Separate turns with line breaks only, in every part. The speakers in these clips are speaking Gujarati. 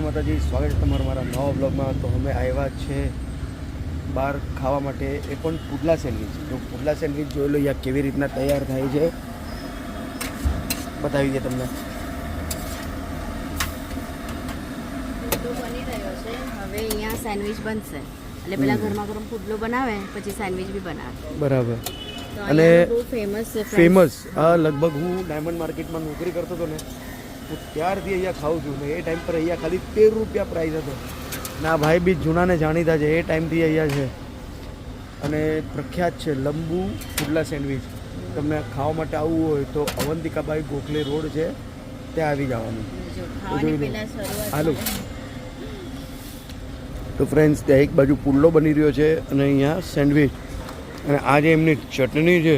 માતાજી, સ્વાગત છે તમારું મારા નવા બ્લોગમાં. તો અમે આવ્યા છે બહાર ખાવા માટે, એ પણ પુડલા સેન્ડવિચ. તો પુડલા સેન્ડવિચ જોઈ લો અહીંયા કેવી રીતના તૈયાર થાય છે, બતાવી દઈએ તમને.
બની રહ્યો છે હવે અહીંયા સેન્ડવિચ બનશે એટલે પેલા ગરમા ગરમ પુડલો બનાવે પછી સેન્ડવિચ બી બનાવે.
બરાબર.
અને
અને
બહુ ફેમસ છે
ફેમસ લગભગ હું ડાયમંડ માર્કેટમાં નોકરી કરતો હતો ને, હું ત્યારથી અહીંયા ખાઉં છું ને એ ટાઈમ પર અહીંયા ખાલી 13 રૂપિયા પ્રાઇસ હતો. ના ભાઈ બી જૂનાને જાણીતા છે, એ ટાઈમથી અહીંયા છે અને પ્રખ્યાત છે લંબુ પુડલા સેન્ડવિચ. તમને ખાવા માટે આવવું હોય તો અવંતિકાબાઈ ગોખલે રોડ છે, ત્યાં આવી જવાનું.
ખાવાની પહેલા શરૂઆત
હાલો તો ફ્રેન્ડ્સ, ત્યાં એક બાજુ પુડલો બની રહ્યો છે અને અહીંયા સેન્ડવિચ. અને આ જે એમની ચટણી છે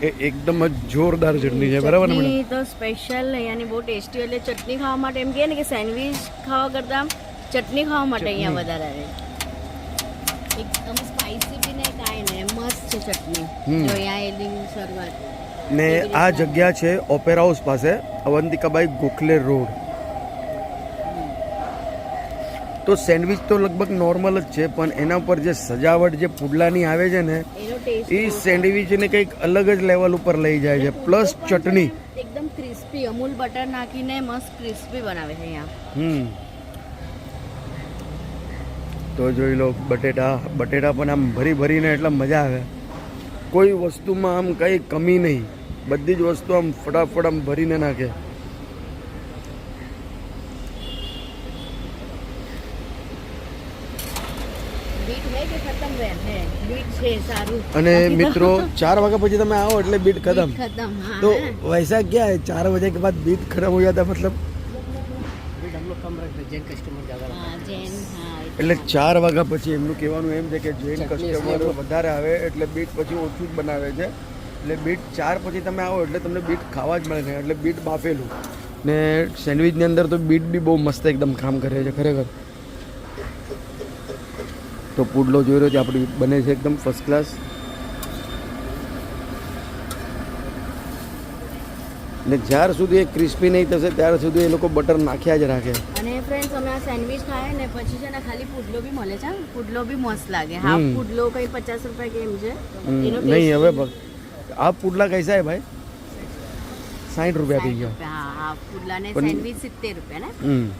એ એકદમ જ જોરદાર ચટણી છે, બરાબર ને મેડમ?
ચટણી તો સ્પેશિયલ અહીંયાની બહુ ટેસ્ટી, એટલે ચટણી ખાવા માટે એમ કહે ને કે સેન્ડવિચ ખાવા કરતાં ચટણી ખાવા માટે અહીંયા વધારે આવે. એકદમ સ્પાઇસી બી નહીં કાંઈ નહીં, મસ્ત છે ચટણી. જો અહીંયા એની શરૂઆત.
ને આ જગ્યા છે ઓપેરા હાઉસ પાસે, અવંતિકાબાઈ ગોખલે રોડ. તો સેન્ડવિચ તો લગભગ નોર્મલ જ છે, પણ એના ઉપર જે સજાવટ જે પુડલાની આવે છે ને,
એનો ટેસ્ટ
એ સેન્ડવિચને કંઈક અલગ જ લેવલ ઉપર લઈ જાય છે. પ્લસ ચટણી
એકદમ ક્રિસ્પી, અમૂલ બટર નાખીને મસ્ત ક્રિસ્પી બનાવે છે અહીંયા.
તો જોઈ લો બટેટા પણ આમ ભરી ભરીને એટલે મજા આવે. કોઈ વસ્તુમાં આમ કંઈ કમી નહીં, બધી જ વસ્તુ આમ ફટાફટ આમ ભરીને નાખે. અને મિત્રો 4 વાગ્યા પછી તમે આવો એટલે બીટ ખતમ. तो वैसा क्या है, 4 बजे के बाद बीट खत्म हो जाता, मतलब એટલે 4 વાગ્યા પછી એમનું કહેવાનું એમ છે કે જૈન કસ્ટમર વધારે આવે એટલે બીટ પછી ઓછું જ બનાવે છે. એટલે બીટ 4 પછી તમે આવો એટલે તમને બીટ ખાવા જ મળે ને, એટલે બીટ બાફેલું. ને સેન્ડવિચની અંદર તો બીટ બી બહુ મસ્ત એકદમ કામ કરે છે ખરેખર. તો પુડલો જોઈ રહ્યો છે આપણી બને છે એકદમ ફર્સ્ટ ક્લાસ. ને જ્યાર સુધી એ ક્રિસ્પી નહીં થશે ત્યાર સુધી એ લોકો બટર નાખ્યા જ રાખે.
અને ફ્રેન્ડ્સ, અમે આ સેન્ડવિચ ખાય ને પછી છે ને ખાલી પુડલો બી મળે છે. પુડલો બી મસ્ત લાગે. હાફ પુડલો કઈ 50 રૂપિયા કેમ છે એનો
નહીં. હવે આ પુડલા કૈસા હે ભાઈ? 60 રૂપિયા થઈ ગયા.
હા, હાફ પુડલા ને સેન્ડવિચ 70 રૂપિયા ને.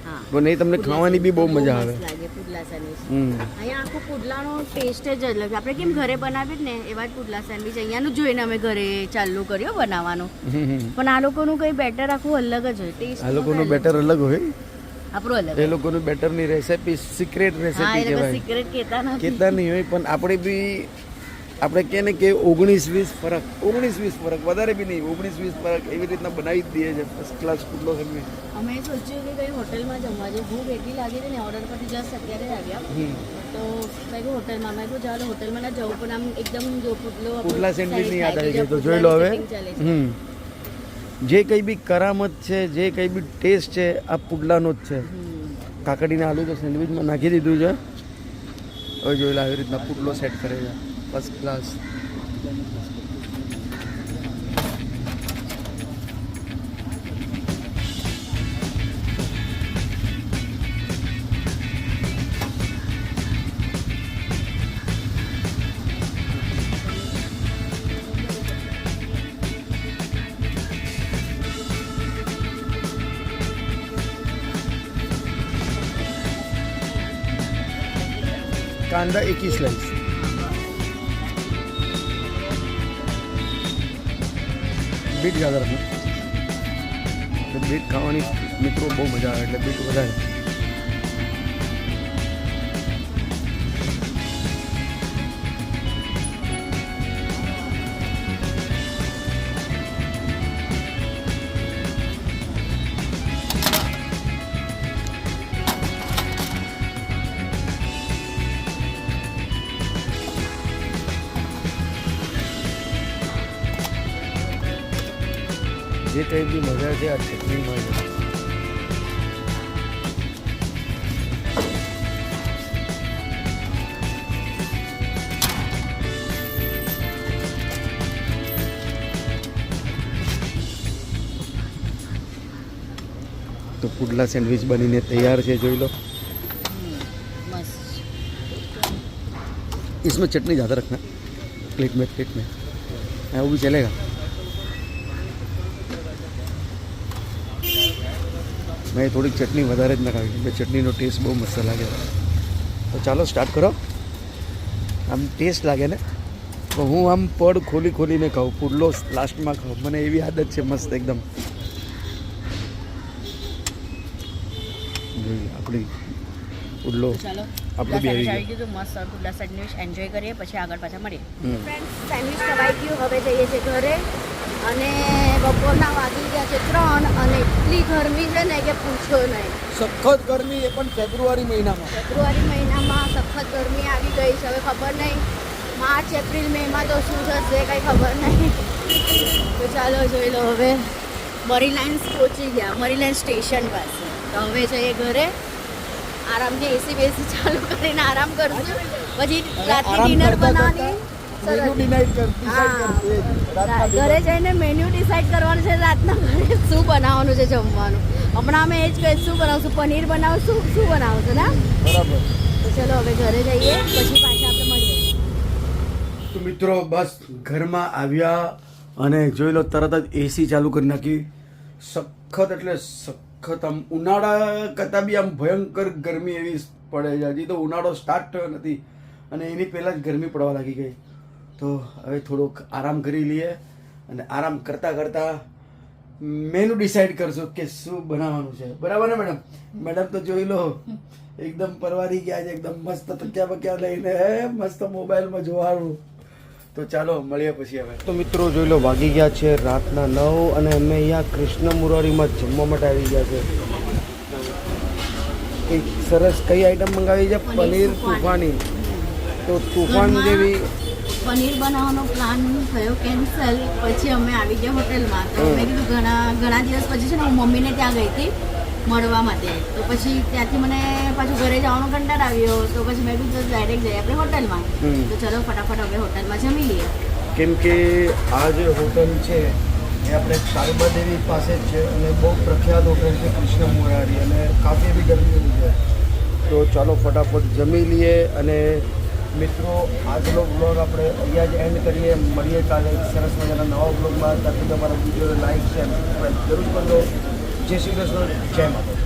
હા,
પણ નહીં, તમને ખાવાની બી બહુ મજા આવે.
લાગે પુડલા સેન્ડવિચ. અહીંયા આખો પુડલાનો ટેસ્ટ જ અલગ. આપણે કેમ ઘરે બનાવીએ ને એવા જ પુડલા સેન્ડવિચ અહીંયાનું જોઈને અમે ઘરે ચાલુ કર્યો બનાવવાનું. પણ આ લોકોનું કઈ બેટર આખું અલગ જ હોય. ટેસ્ટ
આ લોકોનું બેટર અલગ હોય,
આપણું અલગ.
એ લોકોનું બેટરની રેસિપી સિક્રેટ રેસિપી કહેવાય.
સિક્રેટ કહેતા
નહીં હોય, પણ આપણે બી આપણે કહે ને કે 19-20 ફરક, 19-20 ફરક, વધારે બી નહીં, 19-20 ફરક એવી રીતના બનાવી જ દઈએ છે ફર્સ્ટ ક્લાસ પુડલો સેન્ડવિચ.
અમે સોચ્યું કે કઈ હોટલમાં જમવા જઈએ. ભૂખ એટલી લાગી હતી ને, ઓર્ડર પરથી જસ્ટ અત્યારે જ આવ્યા. તો મેં કહ્યું હોટલમાં, મેં કહ્યું ચાલો હોટલમાં ના જવું, પણ આમ એકદમ જો
પુડલા સેન્ડવિચ ની યાદ આવી ગઈ. તો જોઈ લો હવે જે કંઈ બી કરામત છે, જે કંઈ બી ટેસ્ટ છે, આ પુડલાનો જ છે. કાકડીને આલુ તો સેન્ડવિચમાં નાખી દીધું છે. હવે જોઈ લો આવી રીતના પુડલો સેટ કરે છે ફર્સ્ટ ક્લાસ. કાંદા 1 સ્લાઇસ. બીટ યાદ રાખો, બીટ ખાવાની મિત્રો બહુ મજા આવે, એટલે બીટ વધારે. જે કંઈ બી મજા છે આ ચટણીમાં છે. તો પુડલા સેન્ડવિચ બનીને તૈયાર છે, જોઈ લો. इसमें चटनी ज़्यादा रखना प्लेट में हाँ वो भी चलेगा। मैं थोड़ी चटनी વધારે જ નખાવી કેમ કે ચટણીનો ટેસ્ટ બહુ મસ્ત લાગે। તો ચાલો સ્ટાર્ટ કરો। આમ ટેસ્ટ લાગે ને તો હું આમ પડ ખોલીને ખાઉં, પુડલો લાસ્ટમાં ખાઉં, મને એવી આદત છે મસ્ત એકદમ। આપણી પુડલો
ચાલો
આપણે બી આવી ગયો।
આવી ગયું મસ્ત પુડલા સેન્ડવિચ એન્જોય કરીએ, પછી આગળ પાછા મળીએ। ફ્રેન્ડ્સ સેન્ડવિચ ખવાઈ ગયું, હવે જઈએ છીએ ઘરે અને બપોરના વાગી ગયા છે 3 અને એટલી ગરમી છે ને કે પૂછો નહીં।
સખત ગરમી એ પણ ફેબ્રુઆરી
મહિનામાં સખત ગરમી આવી ગઈ છે। હવે ખબર નહીં માર્ચ એપ્રિલ મેમાં તો શું થશે કંઈ ખબર નહીં। તો ચાલો જોઈ લો, હવે મરીલાઇન્સ પહોંચી ગયા, મરીલાઇન્સ સ્ટેશન પાસે। તો હવે જઈએ ઘરે, આરામથી એસી બેસી ચાલુ કરીને આરામ કરશું, પછી રાત્રે ડિનર બનાવવાની ઘરે જઈને મેન્યુ ડિસાઈડ કરવાનું છે રાતના ઘરે શું બનાવવાનું છે જમવાનું। હમણાં અમે એ જ કહીએ શું બનાવશું, પનીર બનાવશું, શું બનાવશું ને
બરાબર।
તો ચલો હવે ઘરે જઈએ, પછી પાછા આપણે મળીએ।
તો મિત્રો બસ ઘરમાં આવ્યા અને જોઈ લો તરત જ એસી ચાલુ કરી નાખી। સખત એટલે સખત આમ ઉનાળા કરતાં બી આમ ભયંકર ગરમી એવી પડે છે। હજી તો ઉનાળો સ્ટાર્ટ થયો નથી અને એની પહેલાં જ ગરમી પડવા લાગી ગઈ। તો હવે થોડોક આરામ કરી લઈએ અને આરામ કરતાં મેનુ ડિસાઈડ કરશું કે શું બનાવવાનું છે। બરાબર ને મેડમ? મેડમ તો જોઈ લો એકદમ પરવારી ગયા છે, એકદમ મસ્ત તક્યા બક્યા લઈને મસ્ત મોબાઈલમાં જોવાનું। તો ચાલો મળીએ પછી હવે। તો મિત્રો જોઈ લો વાગી ગયા છે રાતના 9 અને અમે અહીંયા કૃષ્ણ મુરારીમાં જમવા માટે આવી ગયા છે। એક સરસ કઈ આઈટમ મંગાવી છે? પનીર તુફાની। તો તુફાન જેવી
પનીર બનાવવાનો પ્લાન થયો કેન્સલ, પછી અમે આવી ગયા હોટેલમાં। તો મેં કીધું ઘણા દિવસ પછી છે ને હું મમ્મીને ત્યાં ગઈ હતી મળવા માટે, તો પછી ત્યાંથી મને પાછું ઘરે જવાનો કંટાળ આવ્યો, તો પછી મેં કીધું ડાયરેક્ટ જઈએ આપણે હોટલમાં। તો ચલો ફટાફટ હવે હોટલમાં જમી લઈએ।
કેમ કે આ જે હોટલ છે એ આપણે કાળબા દેવી પાસે જ છે અને બહુ પ્રખ્યાત હોટલ છે કૃષ્ણ મુરારી, અને કાફી એવી ગરમી છે। તો ચાલો ફટાફટ જમી લઈએ અને મિત્રો આજનો બ્લોગ આપણે અહીંયા જ એન્ડ કરીએ। મળીએ કાલે એક સરસ મજાના નવા બ્લોગમાં। ત્યાંથી તમારા વિડીયો લાઈક શેર સબસ્ક્રાઈબ જરૂર કરજો। જય શ્રી કૃષ્ણ, જય માતા।